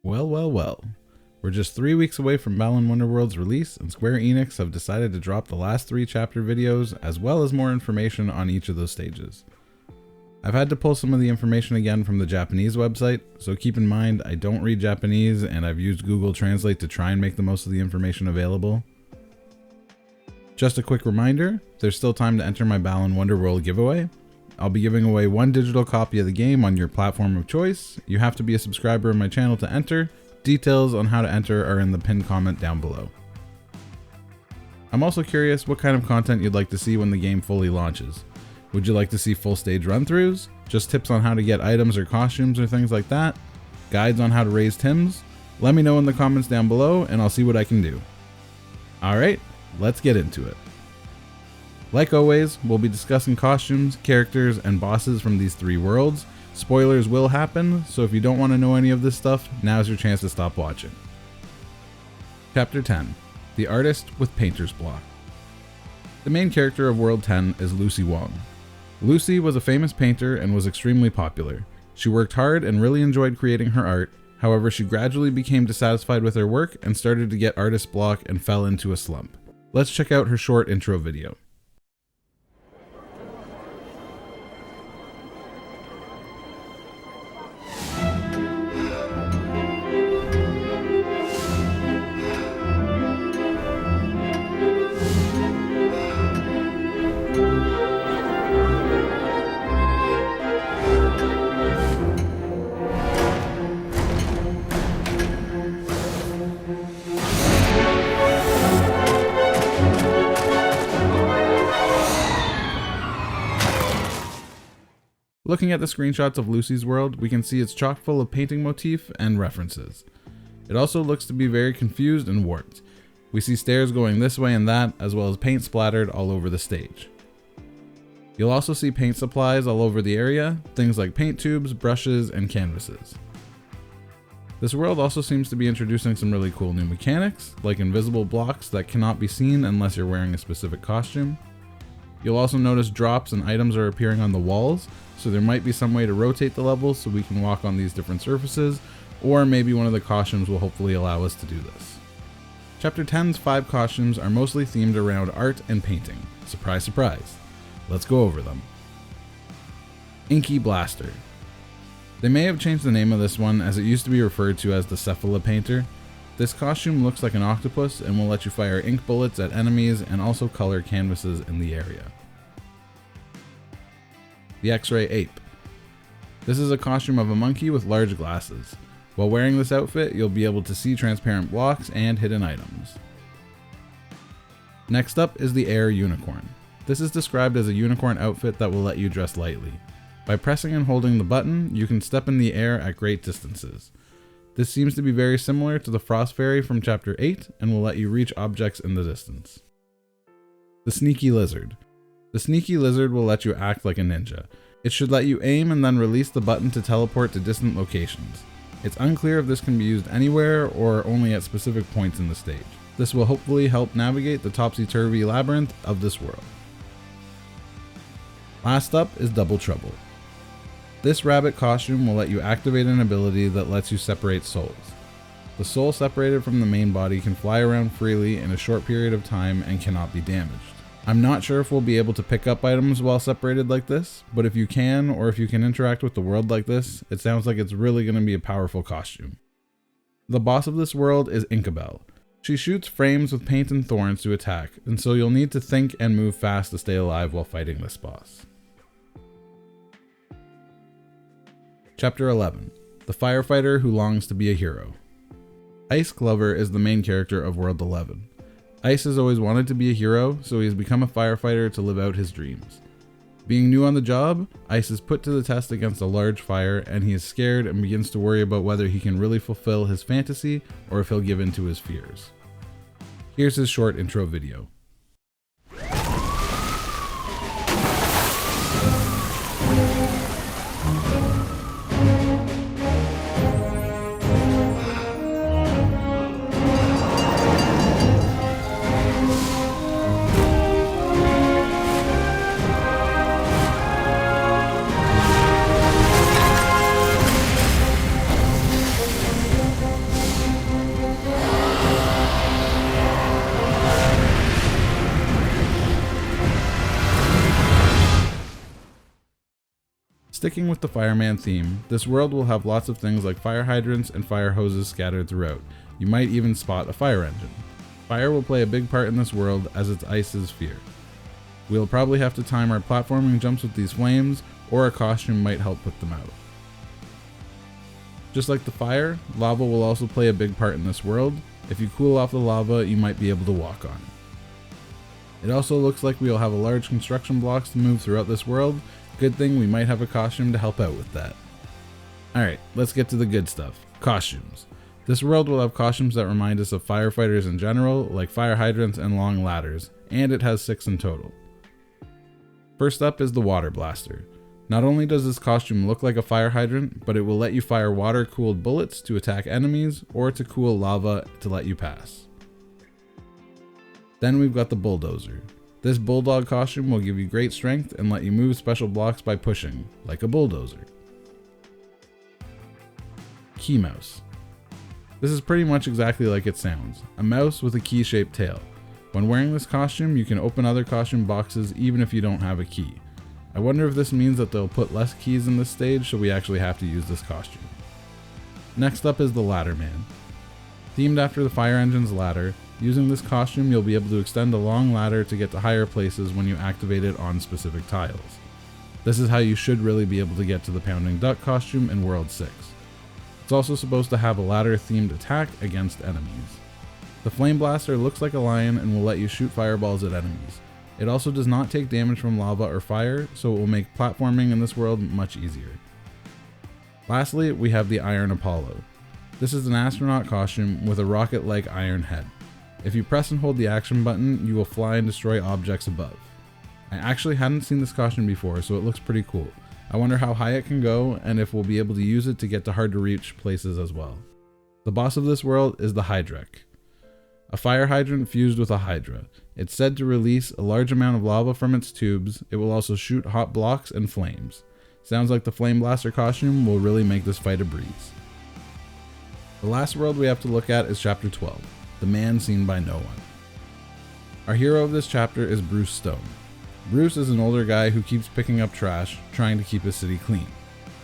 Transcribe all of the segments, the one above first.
Well, well, well. We're just 3 weeks away from Balan Wonderworld's release, and Square Enix have decided to drop the last 3 chapter videos, as well as more information on each of those stages. I've had to pull some of the information again from the Japanese website, so keep in mind I don't read Japanese and I've used Google Translate to try and make the most of the information available. Just a quick reminder, there's still time to enter my Balan Wonderworld giveaway. I'll be giving away 1 digital copy of the game on your platform of choice. You have to be a subscriber of my channel to enter. Details on how to enter are in the pinned comment down below. I'm also curious what kind of content you'd like to see when the game fully launches. Would you like to see full stage run-throughs? Just tips on how to get items or costumes or things like that? Guides on how to raise Tims? Let me know in the comments down below and I'll see what I can do. Alright, let's get into it. Like always, we'll be discussing costumes, characters, and bosses from these 3 worlds. Spoilers will happen, so if you don't want to know any of this stuff, now's your chance to stop watching. Chapter 10. The Artist with Painter's Block. The main character of World 10 is Lucy Wong. Lucy was a famous painter and was extremely popular. She worked hard and really enjoyed creating her art. However, she gradually became dissatisfied with her work and started to get artist block and fell into a slump. Let's check out her short intro video. Looking at the screenshots of Lucy's world, we can see it's chock full of painting motif and references. It also looks to be very confused and warped. We see stairs going this way and that, as well as paint splattered all over the stage. You'll also see paint supplies all over the area, things like paint tubes, brushes, and canvases. This world also seems to be introducing some really cool new mechanics, like invisible blocks that cannot be seen unless you're wearing a specific costume. You'll also notice drops and items are appearing on the walls, so there might be some way to rotate the levels so we can walk on these different surfaces, or maybe one of the costumes will hopefully allow us to do this. Chapter 10's 5 costumes are mostly themed around art and painting. Surprise, surprise. Let's go over them. Inky Blaster. They may have changed the name of this one, as it used to be referred to as the Cephala Painter. This costume looks like an octopus and will let you fire ink bullets at enemies and also color canvases in the area. The X-Ray Ape. This is a costume of a monkey with large glasses. While wearing this outfit, you'll be able to see transparent blocks and hidden items. Next up is the Air Unicorn. This is described as a unicorn outfit that will let you dress lightly. By pressing and holding the button, you can step in the air at great distances. This seems to be very similar to the Frost Fairy from Chapter 8 and will let you reach objects in the distance. The Sneaky Lizard. The Sneaky Lizard will let you act like a ninja. It should let you aim and then release the button to teleport to distant locations. It's unclear if this can be used anywhere or only at specific points in the stage. This will hopefully help navigate the topsy-turvy labyrinth of this world. Last up is Double Trouble. This rabbit costume will let you activate an ability that lets you separate souls. The soul separated from the main body can fly around freely in a short period of time and cannot be damaged. I'm not sure if we'll be able to pick up items while separated like this, but if you can, or if you can interact with the world like this, it sounds like it's really going to be a powerful costume. The boss of this world is Inkabel. She shoots frames with paint and thorns to attack, and so you'll need to think and move fast to stay alive while fighting this boss. Chapter 11. The Firefighter Who Longs to be a Hero. Ice Glover is the main character of World 11. Ice has always wanted to be a hero, so he has become a firefighter to live out his dreams. Being new on the job, Ice is put to the test against a large fire, and he is scared and begins to worry about whether he can really fulfill his fantasy or if he'll give in to his fears. Here's his short intro video. Sticking with the fireman theme, this world will have lots of things like fire hydrants and fire hoses scattered throughout. You might even spot a fire engine. Fire will play a big part in this world as it's Ice's fear. We'll probably have to time our platforming jumps with these flames, or a costume might help put them out. Just like the fire, lava will also play a big part in this world. If you cool off the lava, you might be able to walk on it. It also looks like we'll have a large construction blocks to move throughout this world. Good thing we might have a costume to help out with that. Alright, let's get to the good stuff. Costumes. This world will have costumes that remind us of firefighters in general, like fire hydrants and long ladders, and it has 6 in total. First up is the water blaster. Not only does this costume look like a fire hydrant, but it will let you fire water-cooled bullets to attack enemies or to cool lava to let you pass. Then we've got the bulldozer. This bulldog costume will give you great strength and let you move special blocks by pushing, like a bulldozer. Key mouse. This is pretty much exactly like it sounds, a mouse with a key-shaped tail. When wearing this costume, you can open other costume boxes even if you don't have a key. I wonder if this means that they'll put less keys in this stage so we actually have to use this costume. Next up is the ladder man. Themed after the fire engine's ladder, using this costume you'll be able to extend a long ladder to get to higher places when you activate it on specific tiles. This is how you should really be able to get to the pounding duck costume in World 6. It's also supposed to have a ladder themed attack against enemies. The flame blaster looks like a lion and will let you shoot fireballs at enemies. It also does not take damage from lava or fire, so it will make platforming in this world much easier. Lastly, we have the Iron Apollo. This is an astronaut costume with a rocket-like iron head. If you press and hold the action button, you will fly and destroy objects above. I actually hadn't seen this costume before, so it looks pretty cool. I wonder how high it can go, and if we'll be able to use it to get to hard-to-reach places as well. The boss of this world is the Hydrek, a fire hydrant fused with a hydra. It's said to release a large amount of lava from its tubes. It will also shoot hot blocks and flames. Sounds like the Flame Blaster costume will really make this fight a breeze. The last world we have to look at is Chapter 12, The Man Seen by No One. Our hero of this chapter is Bruce Stone. Bruce is an older guy who keeps picking up trash, trying to keep his city clean.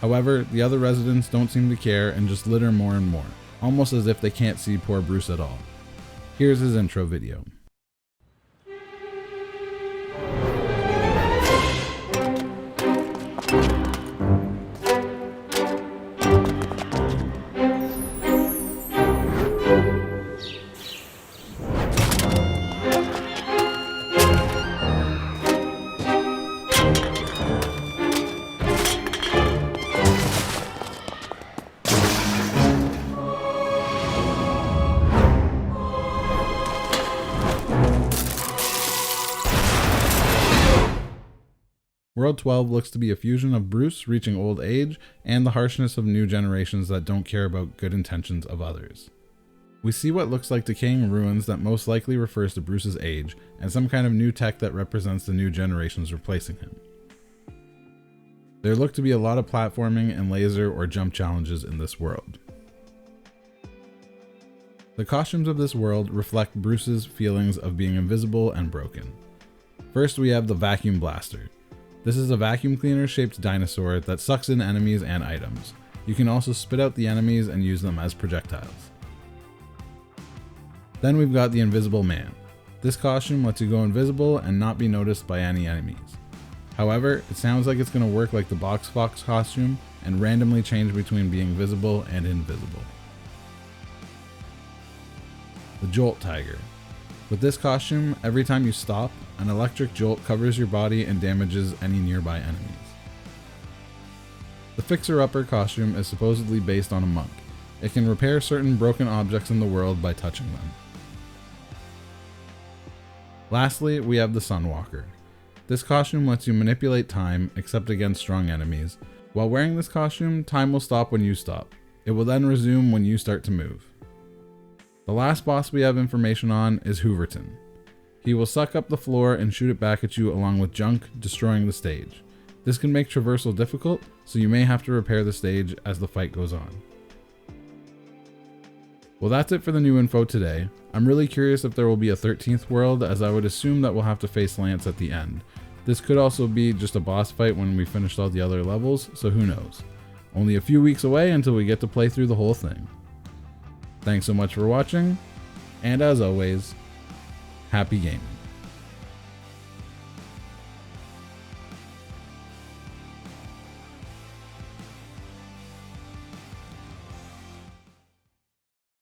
However, the other residents don't seem to care and just litter more and more, almost as if they can't see poor Bruce at all. Here's his intro video. World 12 looks to be a fusion of Bruce reaching old age and the harshness of new generations that don't care about good intentions of others. We see what looks like decaying ruins that most likely refers to Bruce's age, and some kind of new tech that represents the new generations replacing him. There look to be a lot of platforming and laser or jump challenges in this world. The costumes of this world reflect Bruce's feelings of being invisible and broken. First we have the Vacuum Blaster. This is a vacuum cleaner shaped dinosaur that sucks in enemies and items. You can also spit out the enemies and use them as projectiles. Then we've got the Invisible Man. This costume lets you go invisible and not be noticed by any enemies. However, it sounds like it's going to work like the Box Fox costume and randomly change between being visible and invisible. The Jolt Tiger. With this costume, every time you stop, an electric jolt covers your body and damages any nearby enemies. The Fixer Upper costume is supposedly based on a monk. It can repair certain broken objects in the world by touching them. Lastly, we have the Sunwalker. This costume lets you manipulate time, except against strong enemies. While wearing this costume, time will stop when you stop. It will then resume when you start to move. The last boss we have information on is Hooverton. He will suck up the floor and shoot it back at you along with junk, destroying the stage. This can make traversal difficult, so you may have to repair the stage as the fight goes on. Well, that's it for the new info today. I'm really curious if there will be a 13th world, as I would assume that we'll have to face Lance at the end. This could also be just a boss fight when we finished all the other levels, so who knows. Only a few weeks away until we get to play through the whole thing. Thanks so much for watching, and as always, happy gaming.